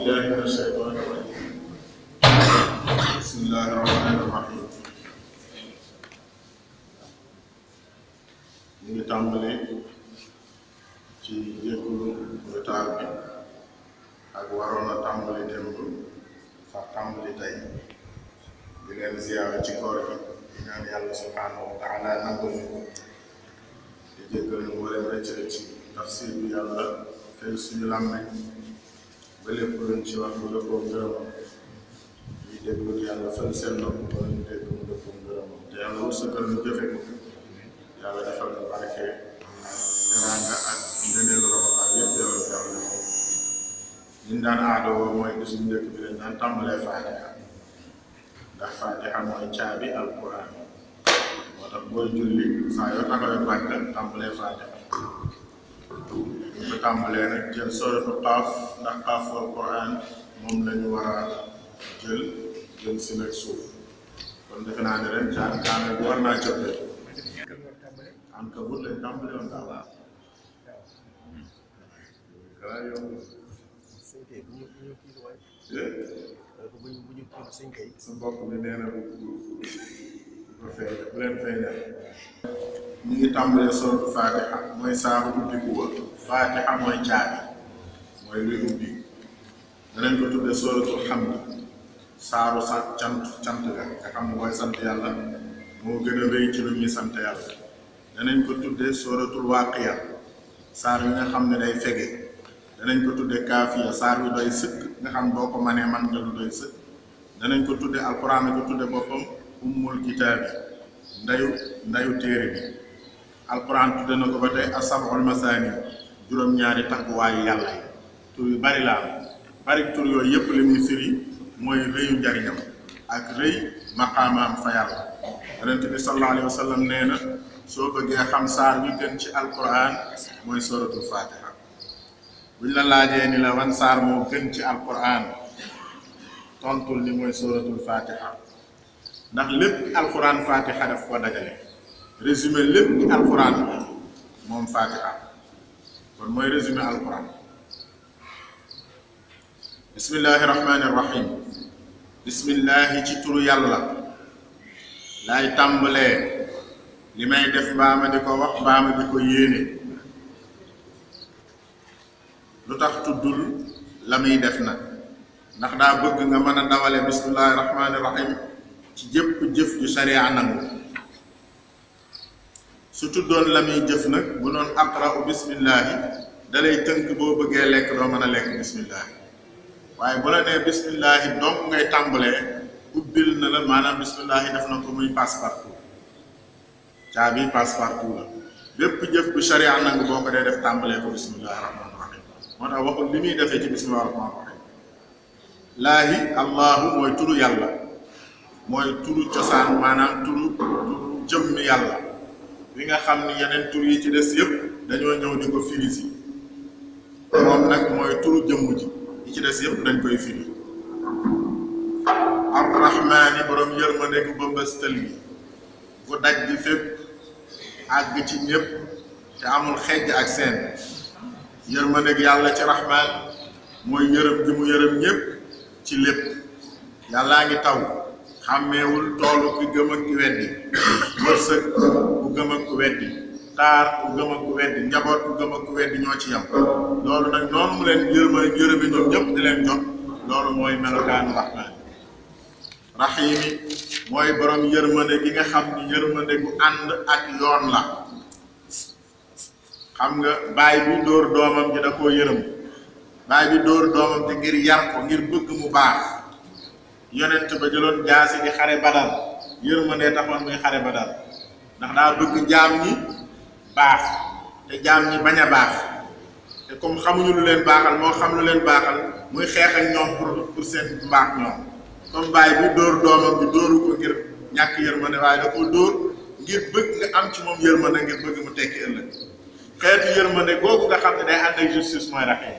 بالله من الشيطان الرجيم بسم الله الرحمن الرحيم ñu ngi tàmbali ci jéggulu retard bi ak waroon a tàmbali démb fa tàmbali tey di leen ziyaara ci koor gi di ñaan yàlla subhanahu wa taala nangul ñu di jéggal ñu wala rëcc ci tafsir bi yàlla fay suñu làmmeñ ba lépp luñ ci wax lu dëppoo ngërëmam ñuy déglu yàlla fay seen nopp wala ñu dégg mu dëppoo ngërëmam te yàlla wërsëgal ñu jëfe ko yàlla defal ñu barke teraanga ak ngëneelu Ramadan yëpp yàlla defal ñu daan aada woo mooy bis bu njëkk bi dañ daan tàmbalee Fatiha ndax Fatiha mooy caabi alquran moo tax booy julli saa yoo taxawee bàkka tàmbalee Fatiha ñu ko tàmbalee nag jël sooratu Qaaf ndax Qaaf alquran moom lañu war a jël si nag suuf kon defe naa ne ren kaamil bi war naa coppee am ka bu lañ tàmbale woon daaw kala yow sa mbokk mi nee na bu leen feeñal ñu ngi tàmbalee sooratu Fatiha mooy saaru ubbiku wa Fatiha mooy caabi mooy luy ubbi danañ ko tuddee sooratul hamd saaru sa cant ga nga xam ne mooy sant yàlla moo gën a rëy ci lu ñuy sant yàlla danañ ko tuddee sooratul waaqiya saar yi nga xam ne day fege danañ ko tuddee kaafiya saar yu doy sëkk nga xam boo ko mënee man nga lu doy sëkk danañ ko tuddee alquran ko tuddee boppam ummul kitaabi ndayu téere bi alquran tudde na ko ba tey asabul masaani juróom-ñaari takkuwaayu yàlla yi tur yu bari la am bari tur yooyu yëpp li muy firi mooy rëyu njariñam ak rëy maqaamaam fa yàlla yonent bi sallallahu alayhi wa sallam nee na soo bëggee xam saar bi gën ci alquran mooy suratul Fatiha buñ la laajee ni la wan saar moo gën ci alquran tontul ni mooy suratul Fatiha ndax lépp alquran Fatiha daf ko dajale résumé lépp ci alquran moom Fatiha kon mooy résumé alquran bismillahi rahmani rahim bismillahi ci turu yàlla laay tàmbalee li may def mbaama di ko wax mbaama di ko yéene lu tax tuddul la muy def nag ndax daa bëgg nga mën a dawale bismillahi rahmani rahim ci jëpp jëf ju sharia nangu su tuddoon la muy jëf nag bu noon aqra'u bismillahi dalay tënk boo bëggee lekk doo mën a lekk bismillahi waaye bu la nee bismillahi donc ngay tàmbalee ubbil na la maanaam bismillahi def na ko muy passe-partout caabi passe-partout la bépp jëf bu sharia nangu boo ko dee def tàmbalee ko bismillahi rahmaani rahim moo tax waxul li muy defee ci bismillahi rahmaani rahim laahi allahu mooy turu yàlla mooy turu cosaan maanaam turu jëmmi yàlla bi nga xam ni yeneen tur yi ci des yëpp dañoo ñëw di ko firi si moom nag mooy turu jëmm ji yi ci des yëpp dañ koy firi arrahmaani borom yërmande gu bëmbëstal gi bu daj di fépp àgg ci ñëpp te amul xejj ak seen yërmande gi yàlla ci rahmaan mooy yërëm gi mu yërëm ñëpp ci lépp yàllaa ngi taw xàmmeewul toolu ki gëm ak ki weddi wërsëg ku gëm ak ku weddi taar ku gëm ak ku weddi njaboot ku gëm ak ku weddi ñoo ci yam loolu nag noonu mu leen yërëmi ñoom ñëpp di leen jot loolu mooy melokaanu rahmaan rahiimi mooy borom yërmande gi nga xam ni yërmande gu ànd ak yoon la xam nga baay bi dóor doomam ji da koo yërëm baay bi dóor doomam ji ngir yar ko ngir bëgg mu baax yonent ba jëloon jaasi di xare Badar yërmande taxoon muy xare Badar ndax daa bëgg jaam ñi baax te jaam ñi bañ a baax te comme xamuñu lu leen baaxal moo xam lu leen baaxal muy xeex ak ñoom pour seen mbaax ñoom comme baay bi dóor doomam bi dóoru ko ngir ñàkk yërmande waaye da ko dóor ngir bëgg nga am ci moom yërmande ngir bëgg mu tekki ëllëg xeetu yërmande googu nga xam ne day ànd ak justice mooy raxee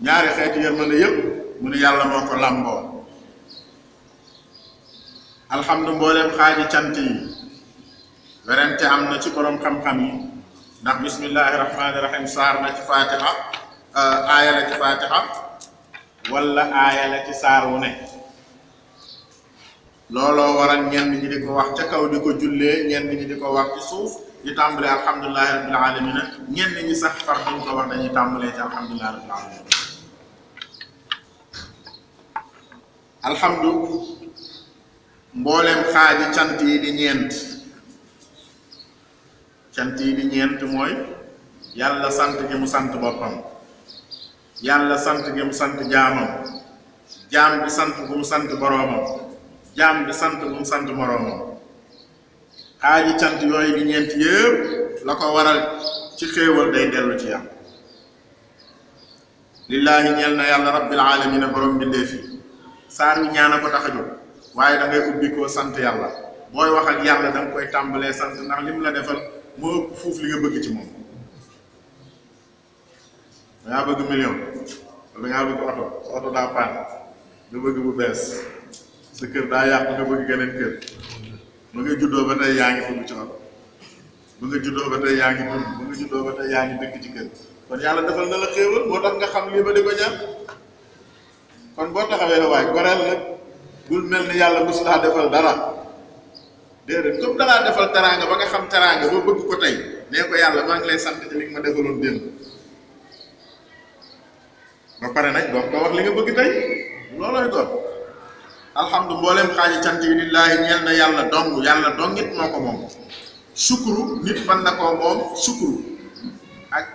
ñaari xeetu yërmande yëpp mu ne yàlla moo ko làmboo alhamdu mbooleem xaaji cant yi werante am na ci borom xam-xam yi ndax bismillahi rahmaani rahim saar na ci Fatiha aaya la ci Fatiha wala aaya la ci saar wu ne looloo waral ñenn ñi di ko wax ca kaw di ko jullee ñenn ñi di ko wax ci suuf di tàmbale alhamdulillahi rabbil alamin ñenn ñi sax far duñ ko wax dañuy tàmbalee ci alhamdulillahi rabbil alamin alhamdu mbooleem xaaji cant yi di ñeent cant yi di ñeent mooy yàlla sant gi mu sant boppam yàlla sant gi mu sant jaamam jaam bi sant bu mu sant boroomam jaam bi sant bu mu sant moroomam xaaji cant yooyu di ñeent yépp la ko waral ci xéewal day dellu ci yàlla lillaahi ñeel na yàlla rabbil aalamiina borom bindee fi saar wi ñaan a ko tax a jóg waaye da ngay ubbi koo sant yàlla booy wax ak yàlla da nga koy tàmbalee sant ndax lim la defal moo ëpp fuuf li nga bëgg ci moom dangaa bëgg million wala dangaa bëgg oto sa oto daa paan nga bëgg bu bees sa kër daa yàqu nga bëgg geneen kër ba nga juddoo ba tey yaa ngi bëgg ci oto ba nga juddoo ba tey yaa ngi dund ba nga juddoo ba tey yaa ngi dëkk ci kër kon yàlla defal na la xéewal moo tax nga xam lii ba di ko ñaan kon boo taxawee la waaye goreel la bul mel ni yàlla mosu laa defal dara déedéet comme dalaa defal teraanga ba nga xam teraanga ba bëgg ko tey nee ko yàlla maa ngi lay sant ci li nga ma defaloon démb ba pare nag doo ko wax li nga bëgg tey loolooy doon alhamdu mboolem xaaji cant yi lillaahi ñeel na yàlla dong it moo ko moom sukuru nit mën na koo moom sukuru ak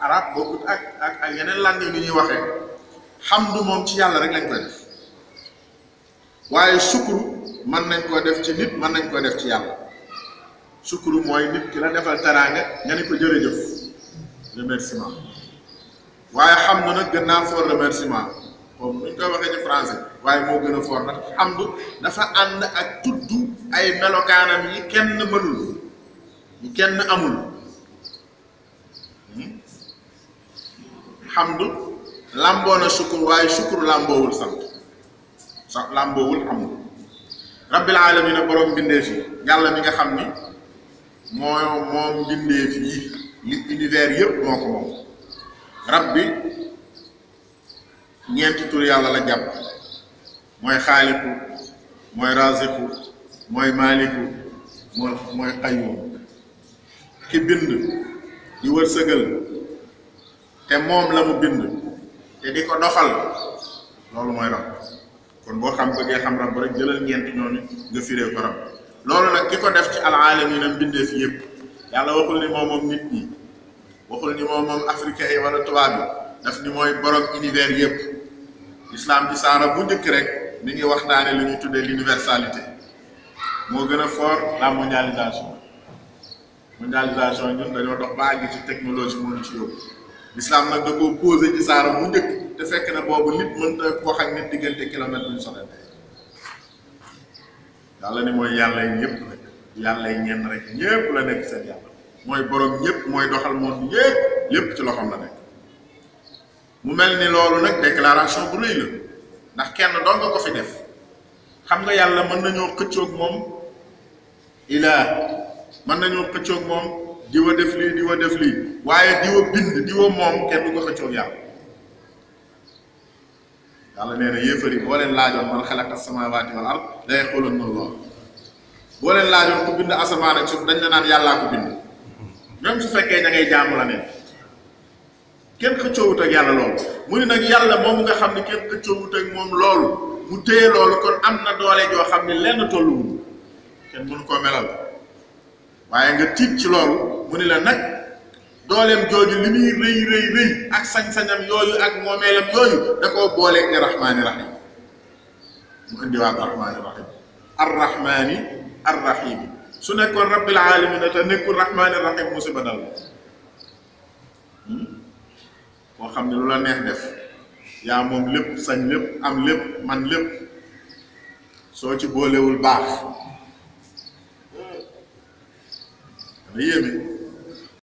arab bokkut ak yeneen langue ni ñuy waxee xamdu moom ci yàlla rek lañ koy def waaye sukuru mën nañ koo def ci nit mën nañ koo def ci yàlla sukuru mooy nit ki la defal teraanga nga ni ko jërëjëf remerciement waaye xamdu nag gën naa fort remerciement comme nuñ koy waxee ci français waaye moo gën a fort ndax xamdu dafa ànd ak tudd ay melokaanam yi kenn mënul yi kenn amul xamdu làmboo na sukkur waaye sukkur làmboowul sant sax làmboowul xamdu rabbil aalamiina borom mbindeef yi yàlla mi nga xam ni moom mbindeef yi li univers yëpp moo ko moom rabbi ñeenti tur yàlla la jàpp mooy xaaliku mooy raziku mooy maaliku mooy qayyum ki bind di wërsëgal te moom la mu bind te di ko doxal loolu mooy rab kon boo xam bëggee xam rab rek jëlal ñeenti ñooñu nga firee ko rab loolu nag ki ko def ci alaalamiina mbindeef yëpp yàlla waxul ni moom moom nit ñi waxul ni moom moom africain yi wala tubaab yi daf ni mooy borom univers yëpp islam ci saara bu njëkk rek mi ngi waxtaane lu ñuy tuddee l'universalité moo gën a fort la mondialisation ñun dañoo dox ba àgg ci technologie mënu ci yóbbu l'islam nag da koo posé ci saara bu njëkk te fekk na boobu nit mënta wax ak nit diggante kilomètre duñu sorante yàlla ni mooy yàlla yi ñëpp nag yàlla yi ñenn rek ñëpp la nekk seen yàlla mooy borom ñëpp mooy doxal moom ñëpp lépp ci loxoom la nekk mu mel ni loolu nag déclaration bu rëy la ndax kenn doon nga ko fi def xam nga yàlla mën nañoo xëccoog moom ilaa mën nañoo xëccoog moom diwa def lii waaye diwa bind diwa moom kenn du ko xëccoog yàlla yàlla nee na yéefar yi boo leen laajoon man xalaqa samaawaati wal ard la yaquulunna Allah boo leen laajoon ku bind asamaan ak suuf dañ la naan yàllaa ko bind même su fekkee ña ngay jaamu la neen kenn xëccoowut ak yàlla loolu mu ni nag yàlla moom nga xam ne kenn xëccoowut ak moom loolu mu téye loolu kon am na doole joo xam ne lenn tolluwul kenn mënu koo melal waaye nga tiit ci loolu mu ni la nag dooleem jooju li muy rëy ak sañ-sañam yooyu ak moomeelam yooyu da koo booleeg ne rahmaani rahim mu indiwaat rahmaani rahim arrahmaani arrahimi su nekkoon rabbil aalamiina te nekkul rahmaani rahim musiba dal koo xam ne lu la neex def yaa moom lépp sañ lépp am lépp man lépp soo ci boolewul baax dana yéeme